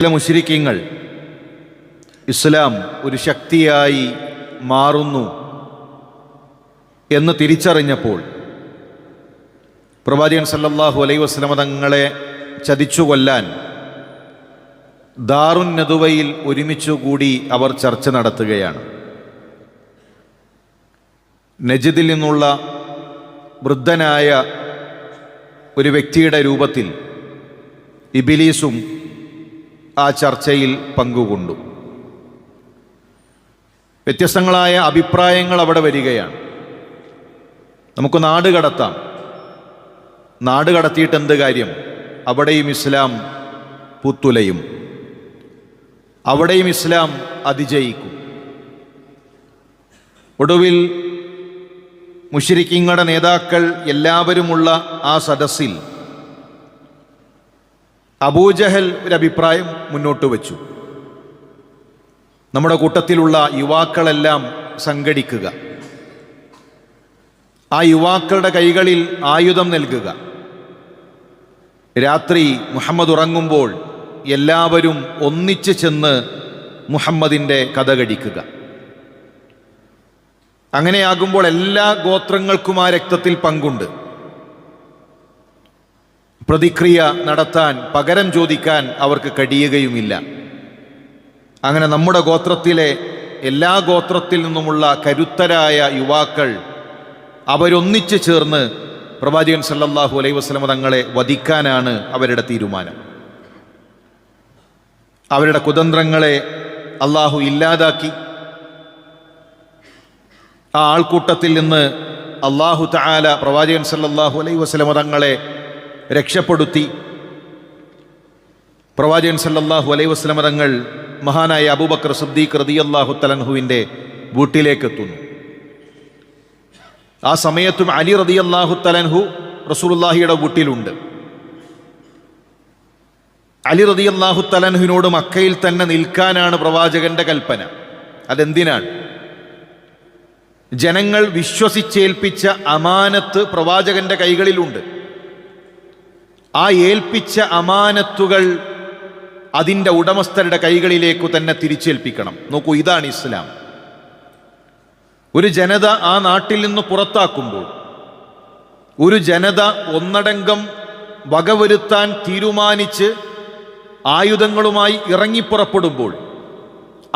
ചില മുശ്രിക്കീങ്ങൾ ഇസ്ലാം ഒരു ശക്തിയായി മാറുന്നു എന്ന് തിരിച്ചറിഞ്ഞപ്പോൾ പ്രവാചകൻ സല്ലല്ലാഹു അലൈഹി വസല്ലം തങ്ങളെ ചതിച്ചു കൊല്ലാൻ ദാറുൻ നദുവയിൽ ഒരുമിച്ചുകൂടി അവർ ചർച്ച നടത്തുകയാണ്. നജിദിൽ നിന്നുള്ള വൃദ്ധനായ ഒരു വ്യക്തിയുടെ രൂപത്തിൽ ഇബ്ലീസും ആ ചർച്ചയിൽ പങ്കുകൊണ്ടു. വ്യത്യസ്തങ്ങളായ അഭിപ്രായങ്ങൾ അവിടെ വരികയാണ്. നമുക്ക് നാട് കടത്താം. നാട് കടത്തിയിട്ട് എന്ത് കാര്യം? അവിടെയും ഇസ്ലാം പുത്തുലയും, അവിടെയും ഇസ്ലാം അതിജയിക്കും. ഒടുവിൽ മുശ്രിക്കീങ്ങളുടെ നേതാക്കൾ എല്ലാവരുമുള്ള ആ സദസ്സിൽ അബൂജഹൽ ഒരു അഭിപ്രായം മുന്നോട്ട് വച്ചു. നമ്മുടെ കൂട്ടത്തിലുള്ള യുവാക്കളെല്ലാം സംഘടിക്കുക, ആ യുവാക്കളുടെ കൈകളിൽ ആയുധം നൽകുക. രാത്രി മുഹമ്മദ് ഉറങ്ങുമ്പോൾ എല്ലാവരും ഒന്നിച്ച് ചെന്ന് മുഹമ്മദിൻ്റെ കഥ കടിക്കുക. അങ്ങനെയാകുമ്പോൾ എല്ലാ ഗോത്രങ്ങൾക്കും ആ രക്തത്തിൽ പങ്കുണ്ട്. പ്രതിക്രിയ നടത്താൻ, പകരം ചോദിക്കാൻ അവർക്ക് കഴിയുകയുമില്ല. അങ്ങനെ നമ്മുടെ ഗോത്രത്തിലെ എല്ലാ ഗോത്രത്തിൽ നിന്നുമുള്ള കരുത്തരായ യുവാക്കൾ അവരൊന്നിച്ചു ചേർന്ന് പ്രവാചകൻ സല്ലല്ലാഹു അലൈഹി വസല്ലം തങ്ങളെ വധിക്കാനാണ് അവരുടെ തീരുമാനം. അവരുടെ കുതന്ത്രങ്ങളെ അള്ളാഹു ഇല്ലാതാക്കി. ആ ആൾക്കൂട്ടത്തിൽ നിന്ന് അള്ളാഹു തആല പ്രവാചകൻ സല്ലല്ലാഹു അലൈഹി വസല്ലം തങ്ങളെ രക്ഷപ്പെടുത്തി. പ്രവാചകൻ സല്ലല്ലാഹു അലൈഹി വസല്ലം തങ്ങൾ മഹാനായ അബൂബക്കർ സിദ്ദീഖ് റളിയല്ലാഹു തആല അൻഹുവിൻ്റെ വീട്ടിലേക്ക് എത്തുന്നു. ആ സമയത്തും അലി റളിയല്ലാഹു തആല അൻഹു റസൂലുള്ളാഹിയുടെ വീട്ടിലുണ്ട്. അലി റളിയല്ലാഹു തആല അൻഹുവിനോട് മക്കയിൽ തന്നെ നിൽക്കാനാണ് പ്രവാചകന്റെ കൽപ്പന. അതെന്തിനാണ്? ജനങ്ങൾ വിശ്വസിച്ചേൽപ്പിച്ച അമാനത്ത് പ്രവാചകന്റെ കൈകളിലുണ്ട്. ആ ഏൽപ്പിച്ച അമാനത്തുകൾ അതിൻ്റെ ഉടമസ്ഥരുടെ കൈകളിലേക്കു തന്നെ തിരിച്ചേൽപ്പിക്കണം. നോക്കൂ, ഇതാണ് ഇസ്ലാം. ഒരു ജനത ആ നാട്ടിൽ നിന്ന് പുറത്താക്കുമ്പോൾ, ഒരു ജനത ഒന്നടങ്കം വകവരുത്താൻ തീരുമാനിച്ച് ആയുധങ്ങളുമായി ഇറങ്ങിപ്പുറപ്പെടുമ്പോൾ,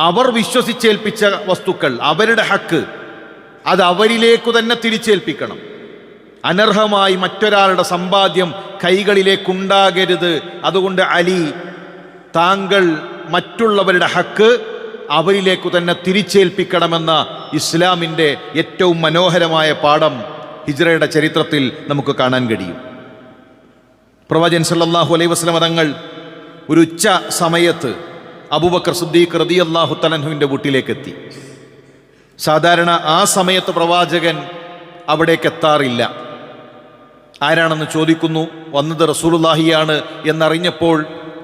അവർ വിശ്വസിച്ചേൽപ്പിച്ച വസ്തുക്കൾ, അവരുടെ ഹക്ക്, അത് അവരിലേക്കു തന്നെ തിരിച്ചേൽപ്പിക്കണം. അനർഹമായി മറ്റൊരാളുടെ സമ്പാദ്യം കൈകളിലേക്കുണ്ടാകരുത്. അതുകൊണ്ട് അലി, താങ്കൾ മറ്റുള്ളവരുടെ ഹക്ക് അവരിലേക്കു തന്നെ തിരിച്ചേൽപ്പിക്കണമെന്ന ഇസ്ലാമിൻ്റെ ഏറ്റവും മനോഹരമായ പാഠം ഹിജ്റയുടെ ചരിത്രത്തിൽ നമുക്ക് കാണാൻ കഴിയും. പ്രവാചകൻ സല്ലല്ലാഹു അലൈഹി വസല്ലം തങ്ങൾ ഒരു ഉച്ച സമയത്ത് അബൂബക്കർ സിദ്ദീഖ് റളിയല്ലാഹു തആല അൻഹുവിൻ്റെ വീട്ടിലേക്കെത്തി. സാധാരണ ആ സമയത്ത് പ്രവാചകൻ അവിടേക്ക് എത്താറില്ല. ആരാണെന്ന് ചോദിക്കുന്നു. വന്നത് റസൂലുള്ളാഹിയാണ് എന്നറിഞ്ഞപ്പോൾ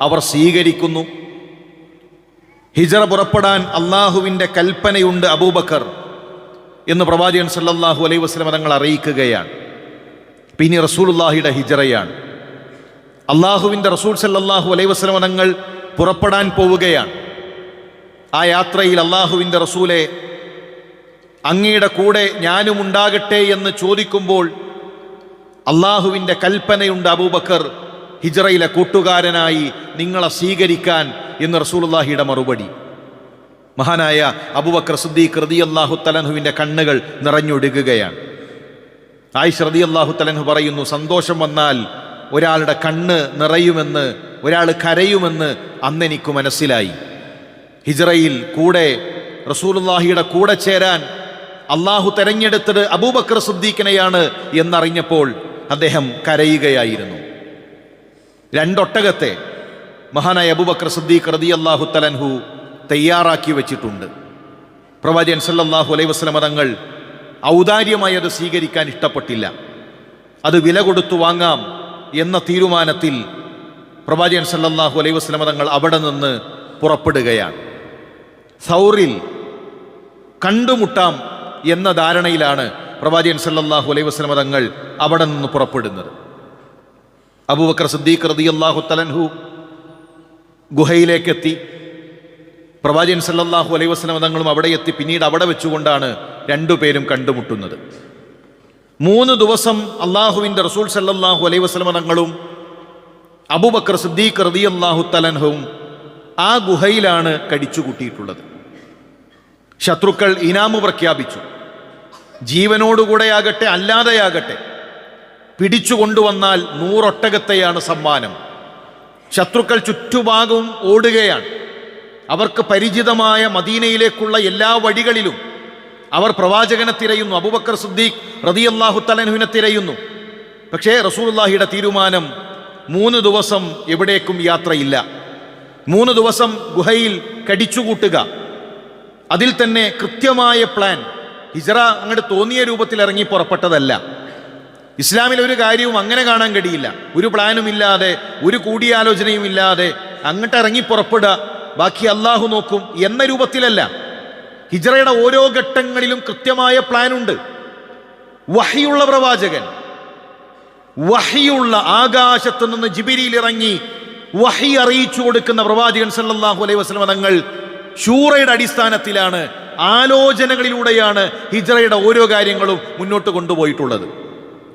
അവർ സ്വീകരിക്കുന്നു. ഹിജ്റ പുറപ്പെടാൻ അള്ളാഹുവിൻ്റെ കൽപ്പനയുണ്ട് അബൂബക്കർ എന്ന് പ്രവാചകൻ സല്ലല്ലാഹു അലൈഹി വസല്ലം തങ്ങൾ അറിയിക്കുകയാണ്. പിന്നെ റസൂലുള്ളാഹിയുടെ ഹിജ്റയാണ്. അള്ളാഹുവിൻ്റെ റസൂൽ സല്ലല്ലാഹു അലൈഹി വസല്ലം തങ്ങൾ പുറപ്പെടാൻ പോവുകയാണ്. ആ യാത്രയിൽ അള്ളാഹുവിൻ്റെ റസൂലെ, അങ്ങയുടെ കൂടെ ഞാനും ഉണ്ടാകട്ടെ എന്ന് ചോദിക്കുമ്പോൾ അള്ളാഹുവിൻ്റെ കൽപ്പനയുണ്ട് അബൂബക്കർ, ഹിജ്റയിലെ കൂട്ടുകാരനായി നിങ്ങളെ സ്വീകരിക്കാൻ എന്ന് റസൂലുള്ളാഹിയുടെ മറുപടി. മഹാനായ അബൂബക്കർ സിദ്ദീഖ് റളിയല്ലാഹു തആല അൻഹുവിൻ്റെ കണ്ണുകൾ നിറഞ്ഞൊഴുകുകയാണ്. ആയിഷ റളിയല്ലാഹു തആല അൻഹ പറയുന്നു, സന്തോഷം വന്നാൽ ഒരാളുടെ കണ്ണ് നിറയുമെന്ന്, ഒരാൾ കരയുമെന്ന് അന്നെനിക്ക് മനസ്സിലായി. ഹിജ്റയിൽ കൂടെ റസൂലുള്ളാഹിയുടെ കൂടെ ചേരാൻ അള്ളാഹു തെരഞ്ഞെടുത്തത് അബൂബക്കർ സിദ്ദീഖിനെയാണ് എന്നറിഞ്ഞപ്പോൾ അദ്ദേഹം കരയുകയായിരുന്നു. രണ്ടൊട്ടകത്തെ മഹാനായ അബൂബക്കർ സിദ്ദീഖ് റളിയല്ലാഹു തആല അൻഹു തയ്യാറാക്കി വെച്ചിട്ടുണ്ട്. പ്രവാചകൻ സല്ലല്ലാഹു അലൈഹി വസല്ലം തങ്ങൾ ഔദാര്യമായി അത് സ്വീകരിക്കാൻ ഇഷ്ടപ്പെട്ടില്ല. അത് വില കൊടുത്തു വാങ്ങാം എന്ന തീരുമാനത്തിൽ പ്രവാചകൻ സല്ലല്ലാഹു അലൈഹി വസല്ലം തങ്ങൾ അവിടെ നിന്ന് പുറപ്പെടുകയാണ്. സൗറിൽ കണ്ടുമുട്ടാം എന്ന ധാരണയിലാണ് പ്രവാചകൻ സല്ലല്ലാഹു അലൈഹി വസല്ലം തങ്ങൾ അവിടെ നിന്ന് പുറപ്പെടുന്നത്. അബൂബക്കർ സിദ്ദീഖ് റളിയല്ലാഹു തആല അൻഹു ഗുഹയിലേക്കെത്തി. പ്രവാചകൻ സല്ലല്ലാഹു അലൈഹി വസല്ലം തങ്ങളും അവിടെ എത്തി. പിന്നീട് അവിടെ വെച്ചുകൊണ്ടാണ് രണ്ടുപേരും കണ്ടുമുട്ടുന്നത്. 3 ദിവസം അള്ളാഹുവിൻ്റെ റസൂൽ സല്ലല്ലാഹു അലൈഹി വസല്ലം തങ്ങളും അബൂബക്കർ സിദ്ദീഖ് റളിയല്ലാഹു തആല അൻഹുവും ആ ഗുഹയിലാണ് കഴിച്ചുകൂട്ടിയിട്ടുള്ളത്. ശത്രുക്കൾ ഇനാമു പ്രഖ്യാപിച്ചു. ജീവനോടുകൂടെയാകട്ടെ അല്ലാതെയാകട്ടെ പിടിച്ചു കൊണ്ടുവന്നാൽ 100 ഒട്ടകത്തെയാണ് സമ്മാനം. ശത്രുക്കൾ ചുറ്റുഭാഗവും ഓടുകയാണ്. അവർക്ക് പരിചിതമായ മദീനയിലേക്കുള്ള എല്ലാ വഴികളിലും അവർ പ്രവാചകനെ തിരയുന്നു. അബൂബക്കർ സിദ്ദീഖ് റളിയല്ലാഹു തആല അൻഹുവിനെ തിരയുന്നു. പക്ഷേ റസൂലുള്ളാഹിയുടെ തീരുമാനം 3 ദിവസം എവിടേക്കും യാത്രയില്ല. 3 ദിവസം ഗുഹയിൽ കടിച്ചുകൂട്ടുക. അതിൽ തന്നെ കൃത്യമായ പ്ലാൻ. ഹിജ്റ അങ്ങോട്ട് തോന്നിയ രൂപത്തിൽ ഇറങ്ങി പുറപ്പെട്ടതല്ല. ഇസ്ലാമിൽ ഒരു കാര്യവും അങ്ങനെ കാണാൻ കഴിയില്ല. ഒരു പ്ലാനും ഇല്ലാതെ, ഒരു കൂടിയാലോചനയും ഇല്ലാതെ അങ്ങോട്ട് ഇറങ്ങി പുറപ്പെടുക, ബാക്കി അള്ളാഹു നോക്കും എന്ന രൂപത്തിലല്ല. ഹിജ്റയുടെ ഓരോ ഘട്ടങ്ങളിലും കൃത്യമായ പ്ലാനുണ്ട്. വഹിയുള്ള പ്രവാചകൻ, വഹിയുള്ള ആകാശത്ത് നിന്ന് ജിബ്രീൽ ഇറങ്ങി വഹി അറിയിച്ചു കൊടുക്കുന്ന പ്രവാചകൻ സല്ലല്ലാഹു അലൈഹി വസല്ലം തങ്ങൾ ശൂറയുടെ അടിസ്ഥാനത്തിലാണ്, ആലോചനകളിലൂടെയാണ് ഹിജ്റയുടെ ഓരോ കാര്യങ്ങളും മുന്നോട്ട് കൊണ്ടുപോയിട്ടുള്ളത്.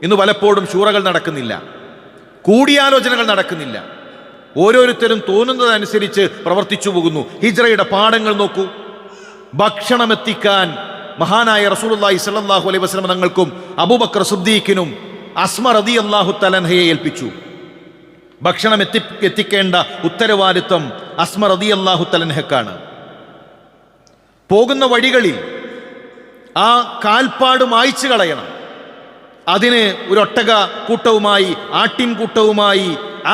ഇന്ന് പലപ്പോഴും ശൂറകൾ നടക്കുന്നില്ല, കൂടിയാലോചനകൾ നടക്കുന്നില്ല. ഓരോരുത്തരും തോന്നുന്നതനുസരിച്ച് പ്രവർത്തിച്ചു പോകുന്നു. ഹിജ്റയുടെ പാഠങ്ങൾ നോക്കൂ. ഭക്ഷണം എത്തിക്കാൻ മഹാനായ റസൂലുള്ളാഹി സ്വല്ലല്ലാഹു അലൈഹി വസല്ലം തങ്ങൾക്കും അബൂബക്കർ സിദ്ദീഖിനും അസ്മ റളിയല്ലാഹു തആല അൻഹയെ ഏൽപ്പിച്ചു. ഭക്ഷണം എത്തിക്കേണ്ട ഉത്തരവാദിത്വം അസ്മ റളിയല്ലാഹു തആല അൻഹയ്ക്കാണ്. പോകുന്ന വഴികളിൽ ആ കാൽപ്പാട് മായ്ച്ചു കളയണം. അതിന് ഒരു ഒട്ടക കൂട്ടവുമായി, ആട്ടിൻ കൂട്ടവുമായി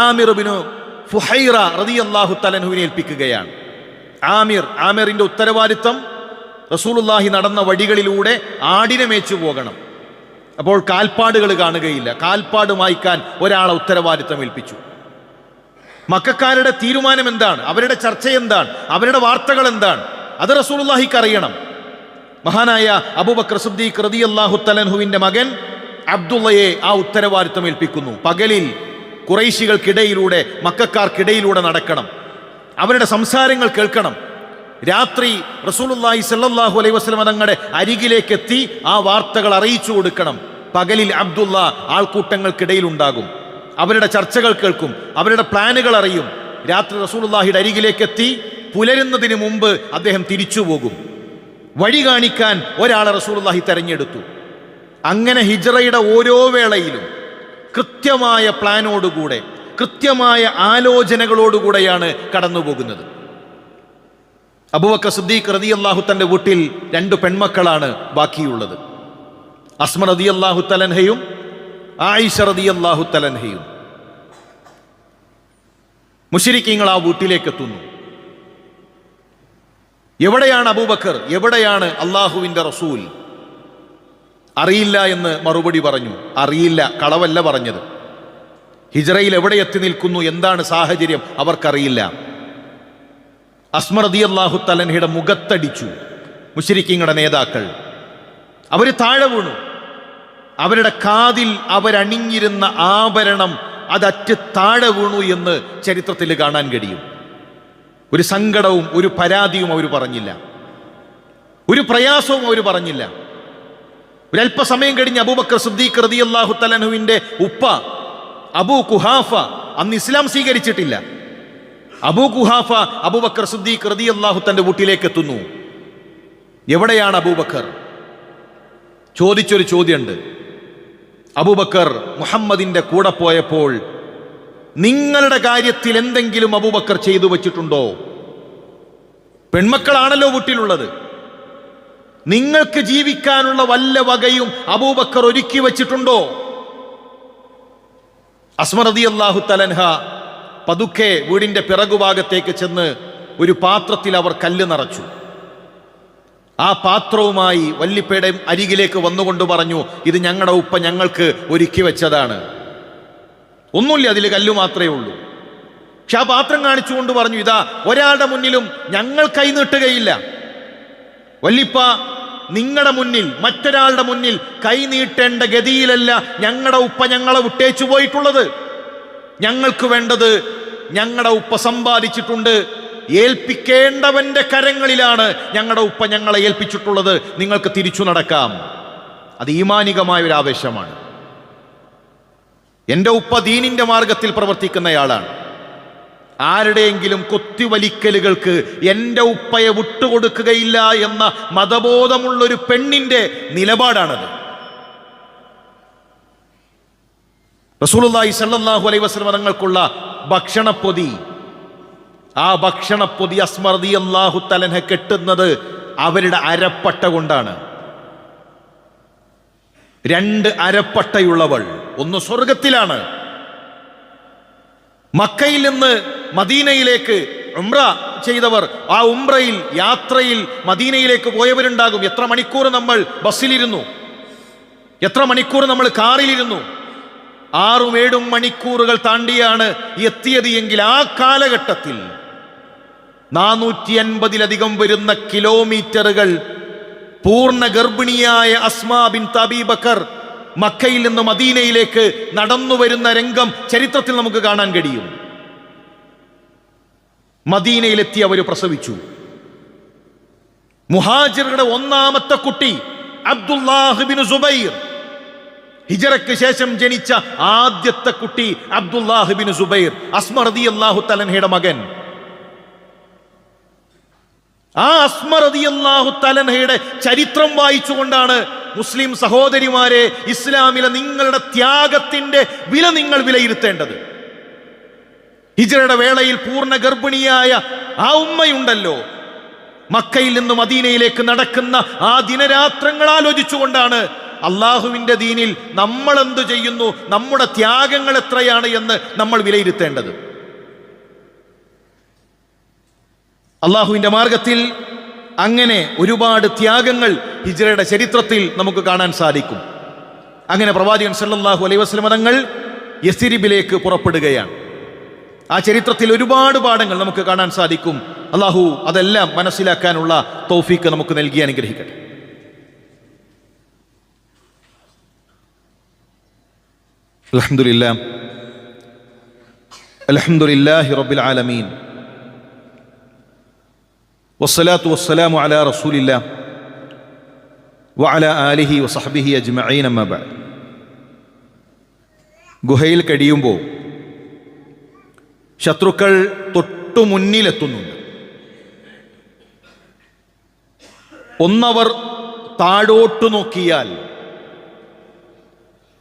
ആമിർ ഇബ്നു ഫുഹൈറ റളിയല്ലാഹു തആല അൻഹുവിനെ ഏൽപ്പിക്കുകയാണ്. ആമിറിന്റെ ഉത്തരവാദിത്വം റസൂലുള്ളാഹി നടന്ന വഴികളിലൂടെ ആടിനെ മേച്ചു പോകണം. അപ്പോൾ കാൽപ്പാടുകൾ കാണുകയില്ല. കാൽപ്പാട് മായ്ക്കാൻ ഒരാളെ ഉത്തരവാദിത്വം ഏൽപ്പിച്ചു. മക്കക്കാരുടെ തീരുമാനം എന്താണ്, അവരുടെ ചർച്ച എന്താണ്, അവരുടെ വാർത്തകൾ എന്താണ്, അത് റസൂലുള്ളാഹിക്ക് അറിയണം. മഹാനായ അബൂബക്കർ സിദ്ദീഖ് റളിയല്ലാഹു തആല അൻഹുവിന്റെ മകൻ അബ്ദുള്ളയെ ആ ഉത്തരവാദിത്വം ഏൽപ്പിക്കുന്നു. പകലിൽ ഖുറൈശികൾക്കിടയിലൂടെ, മക്കക്കാർക്കിടയിലൂടെ നടക്കണം, അവരുടെ സംസാരങ്ങൾ കേൾക്കണം. രാത്രി റസൂലുള്ളാഹി സ്വല്ലല്ലാഹു അലൈഹി വസല്ലം തങ്ങളുടെ അരികിലേക്കെത്തി ആ വാർത്തകൾ അറിയിച്ചു കൊടുക്കണം. പകലിൽ അബ്ദുള്ള ആൾക്കൂട്ടങ്ങൾക്കിടയിൽ ഉണ്ടാകും, അവരുടെ ചർച്ചകൾ കേൾക്കും, അവരുടെ പ്ലാനുകൾ അറിയും. രാത്രി റസൂലുള്ളാഹിയുടെ അരികിലേക്കെത്തി പുലരുന്നതിന് മുമ്പ് അദ്ദേഹം തിരിച്ചു പോകും. വഴി കാണിക്കാൻ ഒരാളെ റസൂലുള്ളാഹി തെരഞ്ഞെടുത്തു. അങ്ങനെ ഹിജ്റയുടെ ഓരോ വേളയിലും കൃത്യമായ പ്ലാനോടുകൂടെ, കൃത്യമായ ആലോചനകളോടുകൂടെയാണ് കടന്നു പോകുന്നത്. അബൂബക്കർ സിദ്ദീഖ് റളിയല്ലാഹു തന്റെ വീട്ടിൽ 2 പെൺമക്കളാണ് ബാക്കിയുള്ളത്. അസ്മ റളിയല്ലാഹു തആല അൻഹയും ആയിഷ റളിയല്ലാഹു തആല അൻഹയും. മുശ്രിക്കീങ്ങൾ ആ വീട്ടിലേക്ക് എത്തുന്നു. എവിടെയാണ് അബൂബക്കർ, എവിടെയാണ് അള്ളാഹുവിൻ്റെ റസൂൽ? അറിയില്ല എന്ന് മറുപടി പറഞ്ഞു. അറിയില്ല, കളവല്ല പറഞ്ഞത്. ഹിജ്റയിൽ എവിടെ എത്തി നിൽക്കുന്നു, എന്താണ് സാഹചര്യം അവർക്കറിയില്ല. അസ്മ റളിയല്ലാഹു തആല അൻഹയുടെ മുഖത്തടിച്ചു മുശ്രിക്കീങ്ങളുടെ നേതാക്കൾ. അവർ താഴെ വീണു. അവരുടെ കാതിൽ അവരണിഞ്ഞിരുന്ന ആഭരണം അതറ്റ് താഴെ വീണു എന്ന് ചരിത്രത്തിൽ കാണാൻ കഴിയും. ഒരു സങ്കടവും ഒരു പരാതിയും അവർ പറഞ്ഞില്ല, ഒരു പ്രയാസവും അവർ പറഞ്ഞില്ല. ഒരല്പസമയം കഴിഞ്ഞ് അബൂബക്കർ സിദ്ദീഖ് റളിയല്ലാഹു തആല അൻഹുവിന്റെ ഉപ്പ അബൂ ഖുഹാഫ, അന്ന് ഇസ്ലാം സ്വീകരിച്ചിട്ടില്ല, അബൂ ഖുഹാഫ അബൂബക്കർ സിദ്ദീഖ് റളിയല്ലാഹു തന്റെ വീട്ടിലേക്ക് എത്തുന്നു. എവിടെയാണ് അബൂബക്കർ? ചോദിച്ചൊരു ചോദ്യമുണ്ട്. അബൂബക്കർ മുഹമ്മദിന്റെ കൂടെ പോയപ്പോൾ നിങ്ങളുടെ കാര്യത്തിൽ എന്തെങ്കിലും അബൂബക്കർ ചെയ്തു വച്ചിട്ടുണ്ടോ? പെൺമക്കളാണല്ലോ വീട്ടിലുള്ളത്. നിങ്ങൾക്ക് ജീവിക്കാനുള്ള വല്ല വകയും അബൂബക്കർ ഒരുക്കി വച്ചിട്ടുണ്ടോ? അസ്മ റളിയല്ലാഹു തആല അൻഹ പതുക്കെ വീടിന്റെ പിറകുഭാഗത്തേക്ക് ചെന്ന് ഒരു പാത്രത്തിൽ അവർ കല്ല് നിറച്ചു. ആ പാത്രവുമായി വല്ലിപ്പയുടെ അരികിലേക്ക് വന്നുകൊണ്ട് പറഞ്ഞു, ഇത് ഞങ്ങളുടെ ഉപ്പ ഞങ്ങൾക്ക് ഒരുക്കി വെച്ചതാണ്, ഒന്നുമില്ല, അതിൽ കല്ല് മാത്രമേ ഉള്ളൂ. പക്ഷെ ആ പാത്രം കാണിച്ചുകൊണ്ട് പറഞ്ഞു, ഇതാ ഒരാളുടെ മുന്നിലും ഞങ്ങൾ കൈ നീട്ടുകയില്ല. വല്ലിപ്പ നിങ്ങളുടെ മുന്നിൽ, മറ്റൊരാളുടെ മുന്നിൽ കൈ നീട്ടേണ്ട ഗതിയിലല്ല ഞങ്ങളുടെ ഉപ്പ ഞങ്ങളെ വിട്ടേച്ചു പോയിട്ടുള്ളത്. ഞങ്ങൾക്ക് വേണ്ടത് ഞങ്ങളുടെ ഉപ്പ സമ്പാദിച്ചിട്ടുണ്ട്. ഏൽപ്പിക്കേണ്ടവന്റെ കരങ്ങളിലാണ് ഞങ്ങളുടെ ഉപ്പ ഞങ്ങളെ ഏൽപ്പിച്ചിട്ടുള്ളത്. നിങ്ങൾക്ക് തിരിച്ചു നടക്കാം. അത് ഈമാനികമായ ഒരു ആവേശമാണ്. എൻ്റെ ഉപ്പ ദീനിന്റെ മാർഗത്തിൽ പ്രവർത്തിക്കുന്നയാളാണ്. ആരുടെയെങ്കിലും കൊത്തിവലിക്കലുകൾക്ക് എൻ്റെ ഉപ്പയെ വിട്ടുകൊടുക്കുകയില്ല എന്ന മതബോധമുള്ളൊരു പെണ്ണിന്റെ നിലപാടാണത്. റസൂലുള്ളാഹി സ്വല്ലല്ലാഹു അലൈഹി വസല്ലം തങ്ങൾക്കുള്ള ഭക്ഷണപ്പൊതി, ആ ഭക്ഷണപ്പൊതി അസ്മ റളിയല്ലാഹു തആല അൻഹ കെട്ടുന്നത് അവരുടെ അരപ്പട്ട കൊണ്ടാണ്. 2 അരപ്പട്ടയുള്ളവൾ, ഒന്ന് സ്വർഗത്തിലാണ്. മക്കയിൽ നിന്ന് മദീനയിലേക്ക് ഉംറ ചെയ്തവർ, ആ ഉംറയിൽ യാത്രയിൽ മദീനയിലേക്ക് പോയവരുണ്ടാകും. എത്ര മണിക്കൂർ നമ്മൾ ബസ്സിലിരുന്നു, എത്ര മണിക്കൂർ നമ്മൾ കാറിലിരുന്നു. 6-7 മണിക്കൂറുകൾ താണ്ടിയാണ് എത്തിയത് എങ്കിൽ ആ കാലഘട്ടത്തിൽ 450-ലധികം വരുന്ന കിലോമീറ്ററുകൾ പൂർണ്ണ ഗർഭിണിയായ അസ്മാ ബിൻത് അബീ ബക്കർ മക്കയിൽ നിന്ന് മദീനയിലേക്ക് നടന്നു വരുന്ന രംഗം ചരിത്രത്തിൽ നമുക്ക് കാണാൻ കഴിയും. മദീനയിലെത്തി അവർ പ്രസവിച്ചു. മുഹാജിറുടെ 1ാമത്തെ കുട്ടി അബ്ദുല്ലാഹ് ബിൻ സുബൈർ, ഹിജറയ്ക്ക് ശേഷം ജനിച്ച ആദ്യത്തെ കുട്ടി അബ്ദുല്ലാഹ് ബിൻ സുബൈർ, അസ്മ റളിയല്ലാഹു തആല അൻഹയുടെ മകൻ. ആ അസ്മ റളിയല്ലാഹു തആല അൻഹയുടെ ചരിത്രം വായിച്ചുകൊണ്ടാണ് മുസ്ലിം സഹോദരിമാരെ, ഇസ്ലാമിലെ നിങ്ങളുടെ ത്യാഗത്തിന്റെ വില നിങ്ങൾ വിലയിരുത്തേണ്ടത്. ഹിജ്റയുടെ വേളയിൽ പൂർണ്ണ ഗർഭിണിയായ ആ ഉമ്മയുണ്ടല്ലോ, മക്കയിൽ നിന്ന് മദീനയിലേക്ക് നടക്കുന്ന ആ ദിനരാത്രങ്ങൾ ആലോചിച്ചുകൊണ്ടാണ് അള്ളാഹുവിന്റെ ദീനിൽ നമ്മൾ എന്ത് ചെയ്യുന്നു, നമ്മുടെ ത്യാഗങ്ങൾ എത്രയാണ് എന്ന് നമ്മൾ വിലയിരുത്തേണ്ടത്. അള്ളാഹുവിന്റെ മാർഗത്തിൽ അങ്ങനെ ഒരുപാട് ത്യാഗങ്ങൾ ഹിജ്റയുടെ ചരിത്രത്തിൽ നമുക്ക് കാണാൻ സാധിക്കും. അങ്ങനെ പ്രവാചകൻ സല്ലല്ലാഹു അലൈഹി വസല്ലം തങ്ങൾ യസ്രിബിലേക്ക് പുറപ്പെടുകയാണ്. ആ ചരിത്രത്തിൽ ഒരുപാട് പാഠങ്ങൾ നമുക്ക് കാണാൻ സാധിക്കും. അള്ളാഹു അതെല്ലാം മനസ്സിലാക്കാനുള്ള തൗഫീക്ക് നമുക്ക് നൽകി അനുഗ്രഹിക്കട്ടെ. അൽഹംദുലില്ലാഹി റബ്ബിൽ ആലമീൻ വസ്സലാത്തു വസ്സലാമു അലാ റസൂലില്ലാഹ് വഅലാ ആലിഹി വസഹ്ബിഹി അജ്മഈൻ, അമ്മാ ബഅദ്. ഗുഹയിൽ കഴിയുമ്പോൾ ശത്രുക്കൾ തൊട്ടു മുന്നിലെത്തുന്നുണ്ട്. ഒന്നവർ താഴോട്ടു നോക്കിയാൽ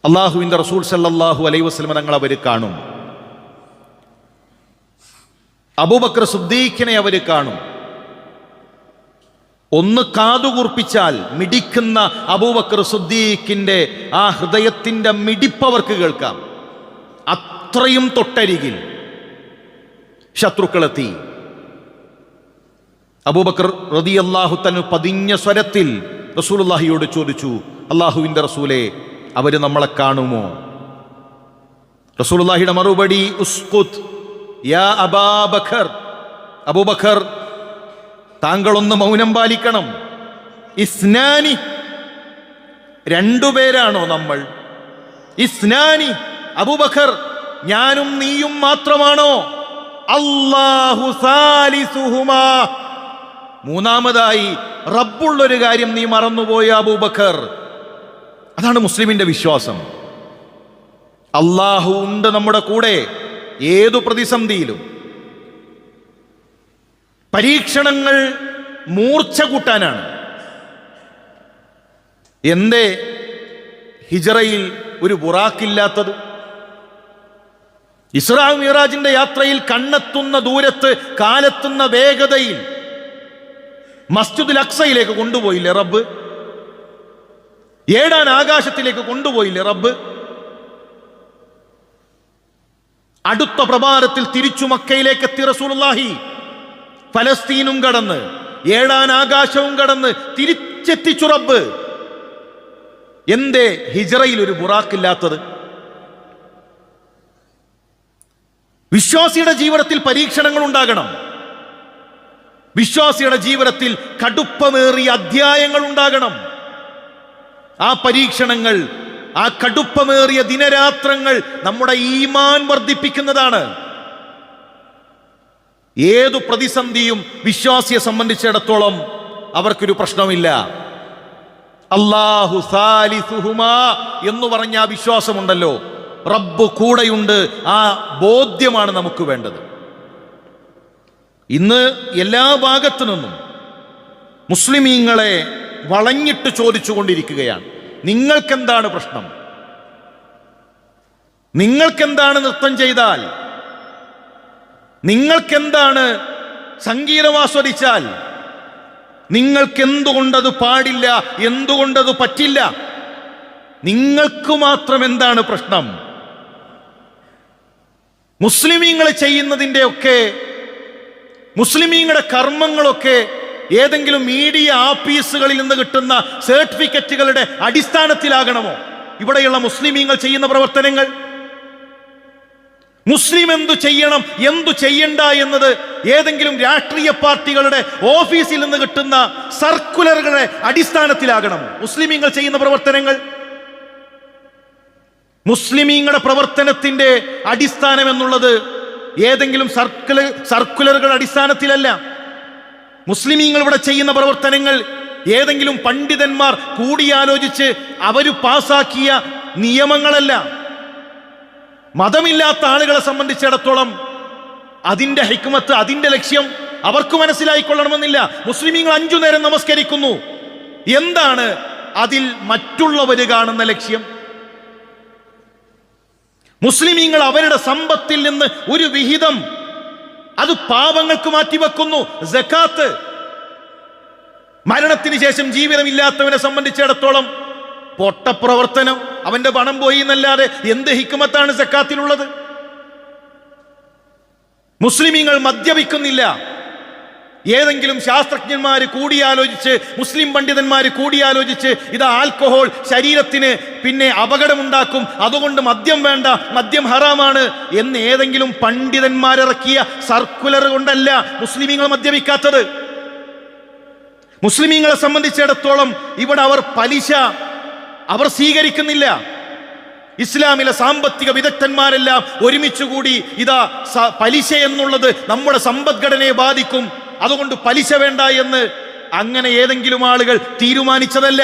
അള്ളാഹുവിൻ്റെ റസൂൽ സല്ലല്ലാഹു അലൈഹി വസല്ലം തങ്ങൾ അവർ കാണും. അബൂബക്കർ സിദ്ദീഖിനെ അവർ കാണും. ഒന്ന് കാതുകൂർപ്പിച്ചാൽ മിടിക്കുന്ന അബൂബക്കർ സിദ്ദീഖിന്റെ ആ ഹൃദയത്തിന്റെ മിടിപ്പ് അവർക്ക് കേൾക്കാം. അത്രയും തൊട്ടരികിൽ ശത്രുക്കളെത്തി. അബൂബക്കർ റളിയല്ലാഹു തആല പതിഞ്ഞ സ്വരത്തിൽ റസൂലുള്ളാഹിയോട് ചോദിച്ചു, അള്ളാഹുവിൻ്റെ റസൂലേ, അവര് നമ്മളെ കാണുമോ? റസൂലുള്ളാഹിയുടെ മറുപടി, ഉസ്കുത് യാ അബൂബക്കർ, അബൂബക്കർ താങ്കളൊന്ന് മൗനം പാലിക്കണം. ഇസ്നാനി, 2 പേരാണോ നമ്മൾ? ഇസ്നാനി, അബൂബക്കർ ഞാനും നീയും മാത്രമാണോ? അല്ലാഹു സാലിസുഹുമാ, മൂന്നാമതായി റബ്ബുള്ളൊരു കാര്യം നീ മറന്നുപോയ അബൂബക്കർ. അതാണ് മുസ്ലിമിന്റെ വിശ്വാസം. അല്ലാഹു ഉണ്ട് നമ്മുടെ കൂടെ ഏതു പ്രതിസന്ധിയിലും. പരീക്ഷണങ്ങൾ മൂർച്ച കൂട്ടാനാണ്. എന്തേ ഹിജ്റയിൽ ഒരു ബുറാക്കില്ലാത്തത്? ഇസ്രാ മിഅ്റാജിന്റെ യാത്രയിൽ കണ്ണെത്തുന്ന ദൂരത്ത്, കാലെത്തുന്ന വേഗതയിൽ മസ്ജിദുൽ അഖ്സയിലേക്ക് കൊണ്ടുപോയില്ലേ റബ്ബ്? 7ാം ആകാശത്തിലേക്ക് കൊണ്ടുപോയില്ലേ റബ്ബ്? അടുത്ത പ്രഭാതത്തിൽ തിരിച്ചു മക്കയിലേക്ക് എത്തി റസൂലുള്ളാഹി. ഫലസ്തീനും കടന്ന് 7ാം ആകാശവും കടന്ന് തിരിച്ചെത്തിച്ചു റബ്ബ്. എന്തേ ഹിജ്റയിൽ ഒരു ബുറാക്കില്ലാത്തത്? വിശ്വാസിയുടെ ജീവിതത്തിൽ പരീക്ഷണങ്ങൾ ഉണ്ടാകണം. വിശ്വാസിയുടെ ജീവിതത്തിൽ കടുപ്പമേറിയ അധ്യായങ്ങൾ ഉണ്ടാകണം. ആ പരീക്ഷണങ്ങൾ, ആ കടുപ്പമേറിയ ദിനരാത്രങ്ങൾ നമ്മുടെ ഈമാൻ വർദ്ധിപ്പിക്കുന്നതാണ്. ഏതു പ്രതിസന്ധിയും വിശ്വാസിയെ സംബന്ധിച്ചിടത്തോളം അവർക്കൊരു പ്രശ്നമില്ല. അല്ലാഹു സാലിസുഹുമാ എന്ന് പറഞ്ഞ ആ വിശ്വാസമുണ്ടല്ലോ, റബ്ബ് കൂടെയുണ്ട്, ആ ബോധ്യമാണ് നമുക്ക് വേണ്ടത്. ഇന്ന് എല്ലാ ഭാഗത്തു നിന്നും മുസ്ലിമീങ്ങളെ വളഞ്ഞിട്ട് ചോദിച്ചുകൊണ്ടിരിക്കുകയാണ്, നിങ്ങൾക്കെന്താണ് പ്രശ്നം? നിങ്ങൾക്കെന്താണ് നൃത്തം ചെയ്താൽ? നിങ്ങൾക്കെന്താണ് സംഗീതം ആസ്വദിച്ചാൽ? നിങ്ങൾക്കെന്തുകൊണ്ടത് പാടില്ല? എന്തുകൊണ്ടത് പറ്റില്ല? നിങ്ങൾക്ക് മാത്രം എന്താണ് പ്രശ്നം? മുസ്ലിമീങ്ങൾ ചെയ്യുന്നതിൻ്റെയൊക്കെ, മുസ്ലിമീങ്ങളുടെ കർമ്മങ്ങളൊക്കെ ഏതെങ്കിലും മീഡിയ ആഫീസുകളിൽ നിന്ന് കിട്ടുന്ന സർട്ടിഫിക്കറ്റുകളുടെ അടിസ്ഥാനത്തിലാകണമോ ഇവിടെയുള്ള മുസ്ലിമീങ്ങൾ ചെയ്യുന്ന പ്രവർത്തനങ്ങൾ? മുസ്ലിം എന്തു ചെയ്യണം, എന്തു ചെയ്യണ്ട എന്നത് ഏതെങ്കിലും രാഷ്ട്രീയ പാർട്ടികളുടെ ഓഫീസിൽ നിന്ന് കിട്ടുന്ന സർക്കുലറുകളുടെ അടിസ്ഥാനത്തിലാകണം മുസ്ലിമീങ്ങൾ ചെയ്യുന്ന പ്രവർത്തനങ്ങൾ? മുസ്ലിമീങ്ങളുടെ പ്രവർത്തനത്തിന്റെ അടിസ്ഥാനം എന്നുള്ളത് ഏതെങ്കിലും സർക്കുലറുകളുടെ അടിസ്ഥാനത്തിലല്ല. മുസ്ലിമീങ്ങൾ ഇവിടെ ചെയ്യുന്ന പ്രവർത്തനങ്ങൾ ഏതെങ്കിലും പണ്ഡിതന്മാർ കൂടിയാലോചിച്ച് അവര് പാസാക്കിയ നിയമങ്ങളല്ല. മതമില്ലാത്ത ആളുകളെ സംബന്ധിച്ചിടത്തോളം അതിന്റെ ഹിക്മത്ത്, അതിന്റെ ലക്ഷ്യം അവർക്ക് മനസ്സിലായിക്കൊള്ളണമെന്നില്ല. മുസ്ലിമീങ്ങൾ 5 നേരം നമസ്കരിക്കുന്നു, എന്താണ് അതിൽ മറ്റുള്ളവര് കാണുന്ന ലക്ഷ്യം? മുസ്ലിമീങ്ങൾ അവരുടെ സമ്പത്തിൽ നിന്ന് ഒരു വിഹിതം അത് പാവങ്ങൾക്ക് മാറ്റിവെക്കുന്നു. സക്കാത്ത്. മരണത്തിന് ശേഷം ജീവിതമില്ലാത്തവനെ സംബന്ധിച്ചിടത്തോളം പൊട്ടപ്രവർത്തനം, അവന്റെ പണം പോയി എന്നല്ലാതെ എന്ത് ഹിക്മത്താണ് സക്കാത്തിലുള്ളത്? മുസ്ലിമീങ്ങൾ മദ്യപിക്കുന്നില്ല. ഏതെങ്കിലും ശാസ്ത്രജ്ഞന്മാർ കൂടിയാലോചിച്ച്, മുസ്ലിം പണ്ഡിതന്മാർ കൂടിയാലോചിച്ച്, ഇത് ആൽക്കഹോൾ ശരീരത്തിന് പിന്നെ അപകടമുണ്ടാക്കും, അതുകൊണ്ട് മദ്യം വേണ്ട, മദ്യം ഹറാമാണ് എന്ന് ഏതെങ്കിലും പണ്ഡിതന്മാരിറക്കിയ സർക്കുലർ കൊണ്ടല്ല മുസ്ലിമീങ്ങൾ മദ്യപിക്കാത്തത്. മുസ്ലിമീങ്ങളെ സംബന്ധിച്ചിടത്തോളം ഇവിടെ അവർ പലിശ അവർ സ്വീകരിക്കുന്നില്ല. ഇസ്ലാമിലെ സാമ്പത്തിക വിദഗ്ധന്മാരെല്ലാം ഒരുമിച്ചുകൂടി ഇതാ പലിശ എന്നുള്ളത് നമ്മുടെ സമ്പദ്ഘടനയെ ബാധിക്കും, അതുകൊണ്ട് പലിശ വേണ്ട എന്ന് അങ്ങനെ ഏതെങ്കിലും ആളുകൾ തീരുമാനിച്ചതല്ല.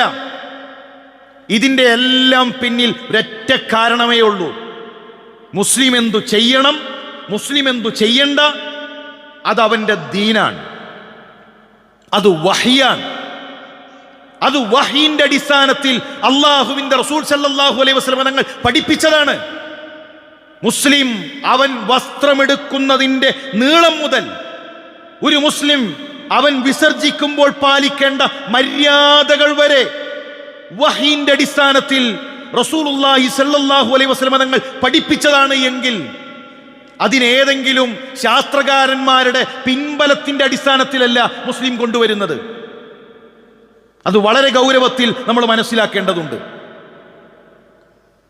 ഇതിൻ്റെ എല്ലാം പിന്നിൽ ഒരൊറ്റ കാരണമേ ഉള്ളൂ. മുസ്ലിം എന്തു ചെയ്യണം, മുസ്ലിം എന്തു ചെയ്യണ്ട, അത് അവന്റെ ദീനാണ്, അത് വഹിയാണ്. അത് വഹീന്റെ അടിസ്ഥാനത്തിൽ അള്ളാഹുവിന്റെ റസൂൽ സല്ലല്ലാഹു അലൈഹി വസല്ലം തങ്ങൾ പഠിപ്പിച്ചതാണ്. മുസ്ലിം അവൻ വസ്ത്രമെടുക്കുന്നതിന്റെ നീളം മുതൽ ഒരു മുസ്ലിം അവൻ വിസർജിക്കുമ്പോൾ പാലിക്കേണ്ട മര്യാദകൾ വരെ വഹീന്റെ അടിസ്ഥാനത്തിൽ റസൂലുള്ളാഹി സല്ലല്ലാഹു അലൈഹി വസല്ലം തങ്ങൾ പഠിപ്പിച്ചതാണ് എങ്കിൽ അതിനേതെങ്കിലും ശാസ്ത്രകാരന്മാരുടെ പിൻബലത്തിന്റെ അടിസ്ഥാനത്തിലല്ല മുസ്ലിം കൊണ്ടുവരുന്നത്. അത് വളരെ ഗൗരവത്തിൽ നമ്മൾ മനസ്സിലാക്കേണ്ടതുണ്ട്.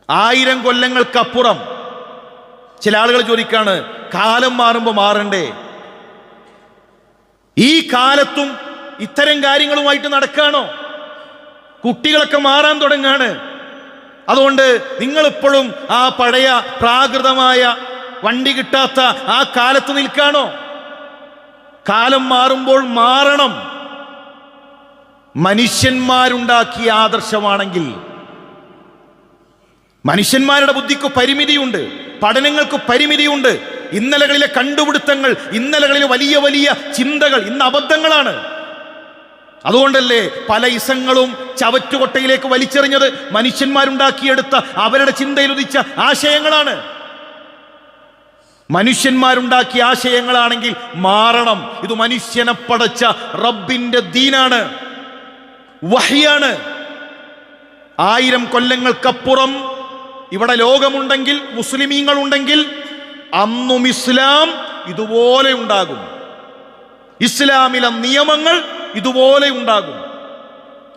1000 കൊല്ലങ്ങൾക്കപ്പുറം ചില ആളുകൾ ചോദിക്കാണ്, കാലം മാറുമ്പോൾ മാറണ്ടേ? ഈ കാലത്തും ഇത്തരം കാര്യങ്ങളുമായിട്ട് നടക്കാണോ? കുട്ടികളൊക്കെ മാറാൻ തുടങ്ങാണ്. അതുകൊണ്ട് നിങ്ങളിപ്പോഴും ആ പഴയ പ്രാകൃതമായ വണ്ടി കിട്ടാത്ത ആ കാലത്ത് നിൽക്കാണോ? കാലം മാറുമ്പോൾ മാറണം. മനുഷ്യന്മാരുണ്ടാക്കിയ ആദർശമാണെങ്കിൽ, മനുഷ്യന്മാരുടെ ബുദ്ധിക്ക് പരിമിതിയുണ്ട്, പഠനങ്ങൾക്ക് പരിമിതിയുണ്ട്. ഇന്നലകളിലെ കണ്ടുപിടുത്തങ്ങൾ, ഇന്നലകളിലെ വലിയ വലിയ ചിന്തകൾ ഇന്ന് അബദ്ധങ്ങളാണ്. അതുകൊണ്ടല്ലേ പല ഇസങ്ങളും ചവറ്റുകൊട്ടയിലേക്ക് വലിച്ചെറിഞ്ഞത്? മനുഷ്യന്മാരുണ്ടാക്കിയെടുത്ത അവരുടെ ചിന്തയിൽ ഉദിച്ച ആശയങ്ങളാണ്. മനുഷ്യന്മാരുണ്ടാക്കിയ ആശയങ്ങളാണെങ്കിൽ മാറണം. ഇത് മനുഷ്യനെ പടച്ച റബ്ബിന്റെ ദീനാണ്, വഹിയാണ്. 1000 കൊല്ലങ്ങൾക്കപ്പുറം ഇവിടെ ലോകമുണ്ടെങ്കിൽ, മുസ്ലിമീങ്ങൾ ഉണ്ടെങ്കിൽ, അന്നും ഇസ്ലാം ഇതുപോലെ ഉണ്ടാകും. ഇസ്ലാമിലെ നിയമങ്ങൾ ഇതുപോലെ ഉണ്ടാകും.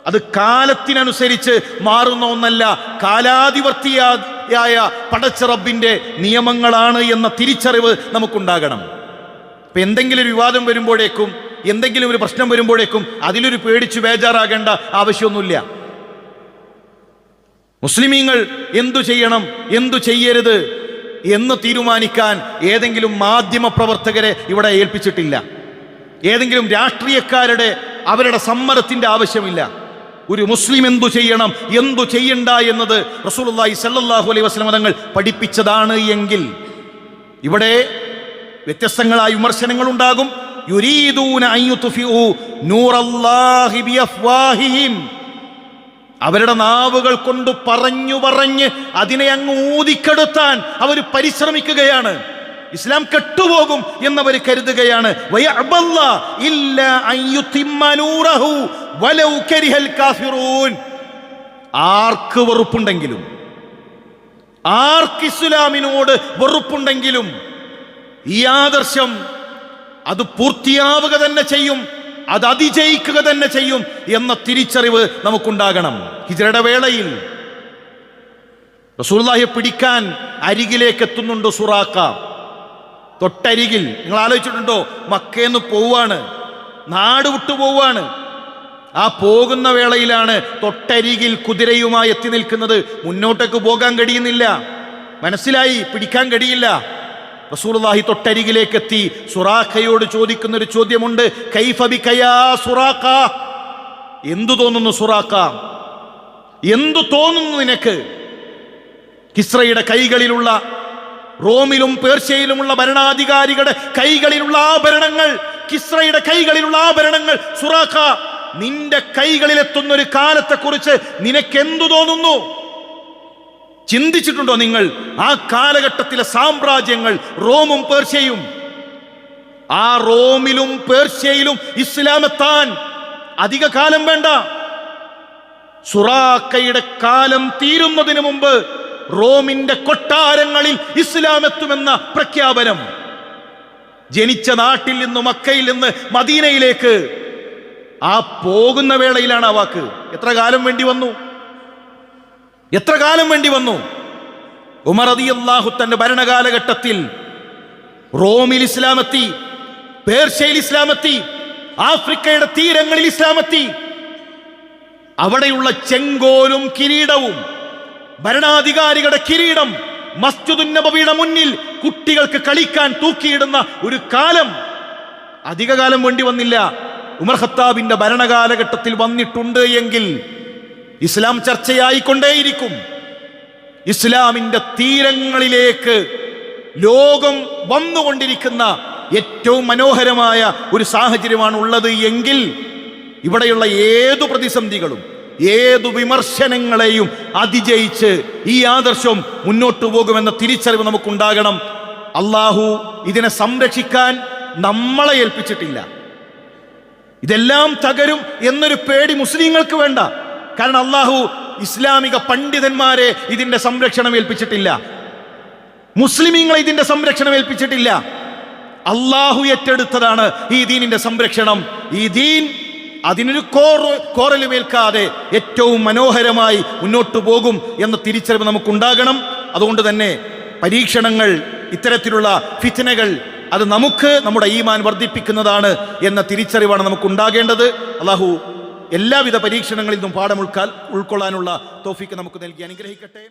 അത് കാലത്തിനനുസരിച്ച് മാറുന്ന ഒന്നല്ല, കാലാധിവർത്തിയായ പടച്ച റബ്ബിന്റെ നിയമങ്ങളാണ് എന്ന തിരിച്ചറിവ് നമുക്കുണ്ടാകണം. ഇപ്പൊ എന്തെങ്കിലും ഒരു വിവാദം വരുമ്പോഴേക്കും, എന്തെങ്കിലും ഒരു പ്രശ്നം വരുമ്പോഴേക്കും അതിലൊരു പേടിച്ച് ബേജാറാകേണ്ട ആവശ്യമൊന്നുമില്ല. മുസ്ലിമീങ്ങൾ എന്തു ചെയ്യണം, എന്തു ചെയ്യരുത് എന്ന് തീരുമാനിക്കാൻ ഏതെങ്കിലും മാധ്യമ പ്രവർത്തകരെ ഇവിടെ ഏൽപ്പിച്ചിട്ടില്ല. ഏതെങ്കിലും രാഷ്ട്രീയക്കാരുടെ അവരുടെ സമ്മതത്തിന്റെ ആവശ്യമില്ല. ഒരു മുസ്ലിം എന്തു ചെയ്യണം എന്തു ചെയ്യണ്ട എന്നത് റസൂലുള്ളാഹി സ്വല്ലല്ലാഹു അലൈഹി വസല്ലം തങ്ങൾ പഠിപ്പിച്ചതാണ് എങ്കിൽ ഇവിടെ വ്യത്യസ്തങ്ങളായ വിമർശനങ്ങൾ ഉണ്ടാകും. യുരീദൂന അൻ യുത്ഫിഉ നൂറല്ലാഹി ബിഅഫ്വാഹിഹിം, അവരുടെ നാവുകൾ കൊണ്ട് പറഞ്ഞ് അതിനെ അങ്ങ് ഊതിക്കെടുത്താൻ അവർ പരിശ്രമിക്കുകയാണ്. ഇസ്ലാം കെട്ടുപോകും എന്നവർ കരുതുകയാണ്. വയഅബല്ലാഹു ഇല്ലാ അൻ യുതിമ്മ നൂറഹു വലൗ കരിഹൽ കാഫിറൂൻ. ആർക്ക് വെറുപ്പുണ്ടെങ്കിലും, ആർക്ക് ഇസ്ലാമിനോട് വെറുപ്പുണ്ടെങ്കിലും ഈ ആദർശം അത് പൂർത്തിയാവുക തന്നെ ചെയ്യും, അത് അതിജയിക്കുക തന്നെ ചെയ്യും എന്ന തിരിച്ചറിവ് നമുക്കുണ്ടാകണം. ഹിജ്റയുടെ വേളയിൽ റസൂലുള്ളാഹിയെ പിടിക്കാൻ അരികിലേക്ക് എത്തുന്നുണ്ട് സുറാഖ. തൊട്ടരികിൽ. നിങ്ങൾ ആലോചിച്ചിട്ടുണ്ടോ? മക്കയിൽ പോവാണ്, നാട് വിട്ടു പോവാണ്. ആ പോകുന്ന വേളയിലാണ് തൊട്ടരികിൽ കുതിരയുമായി എത്തി നിൽക്കുന്നത്. മുന്നോട്ടേക്ക് പോകാൻ കഴിയുന്നില്ല, മനസ്സിലായി പിടിക്കാൻ കഴിയില്ല. റസൂലുള്ളാഹി തൊട്ടരികിലേക്ക് എത്തി സുറാഖയോട് ചോദിക്കുന്ന ഒരു ചോദ്യമുണ്ട്. കൈഫ ബിക യാ സുറാഖ, എന്തു തോന്നുന്നു സുറാഖ, എന്തു തോന്നുന്നു നിനക്ക്? കിസ്രയുടെ കൈകളിലുള്ള, റോമിലും പേർഷ്യയിലുമുള്ള ഭരണാധികാരികളുടെ കൈകളിലുള്ള ആഭരണങ്ങൾ, കിസ്രയുടെ കൈകളിലുള്ള ആഭരണങ്ങൾ, സുറാഖ നിന്റെ കൈകളിലെത്തുന്ന ഒരു കാലത്തെക്കുറിച്ച് നിനക്കെന്തു തോന്നുന്നു? ചിന്തിച്ചിട്ടുണ്ടോ നിങ്ങൾ? ആ കാലഘട്ടത്തിലെ സാമ്രാജ്യങ്ങൾ റോമും പേർഷ്യയും, ആ റോമിലും പേർഷ്യയിലും ഇസ്ലാം എത്താൻ അധിക കാലം വേണ്ട. സുറാഖയുടെ കാലം തീരുന്നതിന് മുമ്പ് റോമിന്റെ കൊട്ടാരങ്ങളിൽ ഇസ്ലാം എത്തുമെന്ന പ്രഖ്യാപനം. ജനിച്ച നാട്ടിൽ നിന്ന്, മക്കയിൽ നിന്ന് മദീനയിലേക്ക് ആ പോകുന്ന വേളയിലാണ് ആ വാക്ക്. എത്ര കാലം വേണ്ടി വന്നു? എത്ര കാലം വേണ്ടി വന്നു? ഉമർ റളിയല്ലാഹു തന്റെ ഭരണകാലഘട്ടത്തിൽ റോമിൽ ഇസ്ലാമെത്തി, പേർഷ്യയിൽ ഇസ്ലാമെത്തി, ആഫ്രിക്കയുടെ തീരങ്ങളിൽ ഇസ്ലാമെത്തി. അവിടെയുള്ള ചെങ്കോലും കിരീടവും, ഭരണാധികാരികളുടെ കിരീടം മസ്ജിദുൻ നബവിയുടെ മുന്നിൽ കുട്ടികൾക്ക് കളിക്കാൻ തൂക്കിയിടുന്ന ഒരു കാലം അധിക കാലം വേണ്ടി വന്നില്ല. ഉമർ ഖത്താബിന്റെ ഭരണകാലഘട്ടത്തിൽ വന്നിട്ടുണ്ട് എങ്കിൽ ഇസ്ലാം ചർച്ചയായിക്കൊണ്ടേയിരിക്കും. ഇസ്ലാമിന്റെ തീരങ്ങളിലേക്ക് ലോകം വന്നുകൊണ്ടിരിക്കുന്ന ഏറ്റവും മനോഹരമായ ഒരു സാഹചര്യമാണ് ഉള്ളത് എങ്കിൽ ഇവിടെയുള്ള ഏതു പ്രതിസന്ധികളും, ഏതു വിമർശനങ്ങളെയും അതിജയിച്ച് ഈ ആദർശം മുന്നോട്ടു പോകുമെന്ന തിരിച്ചറിവ് നമുക്കുണ്ടാകണം. അള്ളാഹു ഇതിനെ സംരക്ഷിക്കാൻ നമ്മളെ ഏൽപ്പിച്ചിട്ടില്ല. ഇതെല്ലാം തകരും എന്നൊരു പേടി മുസ്ലിങ്ങൾക്ക് വേണ്ട. കാരണം അള്ളാഹു ഇസ്ലാമിക പണ്ഡിതന്മാരെ ഇതിന്റെ സംരക്ഷണം ഏൽപ്പിച്ചിട്ടില്ല, മുസ്ലിമീങ്ങളെ ഇതിന്റെ സംരക്ഷണം ഏൽപ്പിച്ചിട്ടില്ല. അള്ളാഹു ഏറ്റെടുത്തതാണ് ഈ ദീനിന്റെ സംരക്ഷണം. ഈ ദീൻ അതിനൊരു കോറലുമേൽക്കാതെ ഏറ്റവും മനോഹരമായി മുന്നോട്ടു പോകും എന്ന തിരിച്ചറിവ് നമുക്കുണ്ടാകണം. അതുകൊണ്ട് തന്നെ പരീക്ഷണങ്ങൾ, ഇത്തരത്തിലുള്ള ഫിത്നകൾ, അത് നമുക്ക് നമ്മുടെ ഈമാൻ വർദ്ധിപ്പിക്കുന്നതാണ് എന്ന തിരിച്ചറിവാണ് നമുക്കുണ്ടാകേണ്ടത്. അള്ളാഹു എല്ലാവിധ പരീക്ഷണങ്ങളിൽ നിന്നും പാഠം ഉൾക്കൊള്ളാനുള്ള തൗഫീക്ക് നമുക്ക് നൽകി അനുഗ്രഹിക്കട്ടെ.